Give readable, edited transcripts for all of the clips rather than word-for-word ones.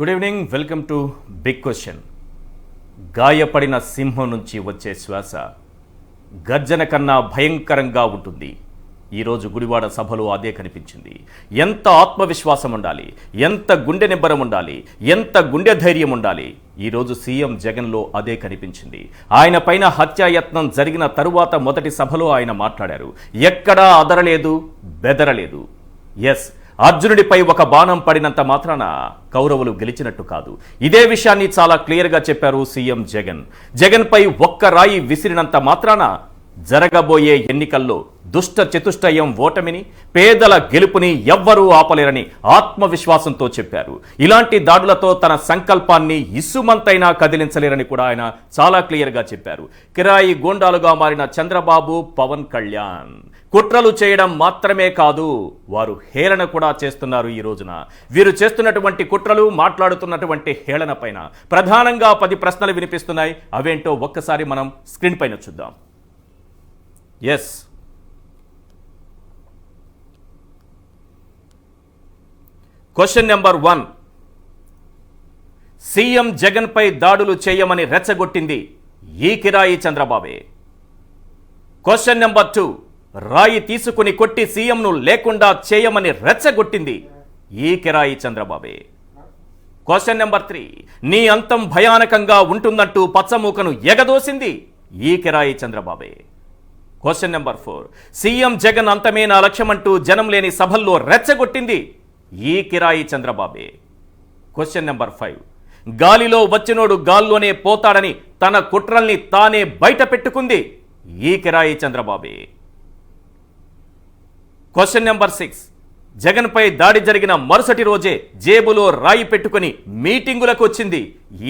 Good evening, welcome to big question. గాయపడిన సింహం నుంచి వచ్చే శ్వాస గర్జన కన్నా భయంకరంగా ఉంటుంది. ఈరోజు గుడివాడ సభలో అదే కనిపించింది. ఎంత ఆత్మవిశ్వాసం ఉండాలి, ఎంత గుండె నిబ్బరం ఉండాలి, ఎంత గుండె ధైర్యం ఉండాలి. ఈరోజు సీఎం జగన్లో అదే కనిపించింది. ఆయన పైన హత్యాయత్నం జరిగిన తరువాత మొదటి సభలో ఆయన మాట్లాడారు. ఎక్కడా అదరలేదు, బెదరలేదు. ఎస్, అర్జునుడిపై ఒక బాణం పడినంత మాత్రాన కౌరవులు గెలిచినట్టు కాదు. ఇదే విషయాన్ని చాలా క్లియర్గా చెప్పారు సీఎం జగన్. జగన్పై ఒక్క రాయి విసిరినంత మాత్రాన జరగబోయే ఎన్నికల్లో దుష్ట చతుష్టయం ఓటమిని, పేదల గెలుపుని ఎవ్వరూ ఆపలేరని ఆత్మవిశ్వాసంతో చెప్పారు. ఇలాంటి దాడులతో తన సంకల్పాన్ని ఇసుమంతైనా కదిలించలేరని కూడా ఆయన చాలా క్లియర్గా చెప్పారు. కిరాయి గూండాలుగా మారిన చంద్రబాబు, పవన్ కళ్యాణ్ కుట్రలు చేయడం మాత్రమే కాదు, వారు హేళన కూడా చేస్తున్నారు. ఈ రోజున వీరు చేస్తున్నటువంటి కుట్రలు, మాట్లాడుతున్నటువంటి హేళన పైన ప్రధానంగా 10 ప్రశ్నలు వినిపిస్తున్నాయి. అవేంటో ఒక్కసారి మనం స్క్రీన్ పైన చూద్దాం. Yes, question number 1, CM Jagan పై దాడులు చేయమని రెచ్చగొట్టింది ఈ కిరాయి చంద్రబాబే. క్వశ్చన్ నెంబర్ 2, రాయి తీసుకుని కొట్టి సీఎంను లేకుండా చేయమని రెచ్చగొట్టింది ఈ కిరాయి చంద్రబాబే. క్వశ్చన్ నెంబర్ 3, నీ అంతం భయానకంగా ఉంటుందంటూ పచ్చమూకను ఎగదోసింది ఈ కిరాయి చంద్రబాబే. క్వశ్చన్ నెంబర్ 4, సీఎం జగన్ అంతమే నా లక్ష్యమంటూ జనం లేని సభల్లో రెచ్చగొట్టింది ఈ కిరాయి చంద్రబాబే. క్వశ్చన్ నెంబర్ 5, గాలిలో వచ్చినోడు గాల్లోనే పోతాడని తన కుట్రల్ని తానే బయట పెట్టుకుంది ఈ కిరాయి చంద్రబాబే. క్వశ్చన్ నెంబర్ 6, జగన్పై దాడి జరిగిన మరుసటి రోజే జేబులో రాయి పెట్టుకుని మీటింగులకు వచ్చింది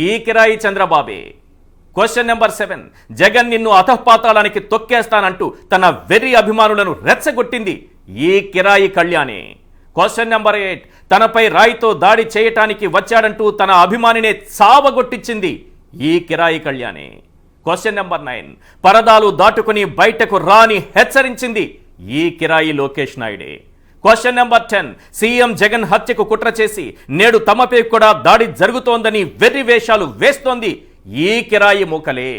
ఈ కిరాయి చంద్రబాబే. క్వశ్చన్ నెంబర్ 7, జగన్ నిన్ను అధఃపాతాళానికి తొక్కేస్తానంటూ తన వెర్రి అభిమానులను రెచ్చగొట్టింది ఈ కిరాయి కళ్యాణే. క్వశ్చన్ నెంబర్ 8, తనపై రాయితో దాడి చేయటానికి వచ్చాడంటూ తన అభిమానినే చావగొట్టించింది ఈ కిరాయి కళ్యాణే. క్వశ్చన్ నెంబర్ 9, పరదాలు దాటుకుని బయటకు రాని హెచ్చరించింది ఈ కిరాయి లోకేష్ నాయుడే. క్వశ్చన్ నెంబర్ 10, సీఎం జగన్ హత్యకు కుట్ర చేసి నేడు తమపై కూడా దాడి జరుగుతోందని వెర్రి వేషాలు వేస్తోంది ఈ కిరాయి మూకలే.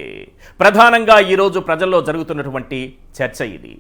ప్రధానంగా ఈరోజు ప్రజల్లో జరుగుతున్నటువంటి చర్చ ఇది.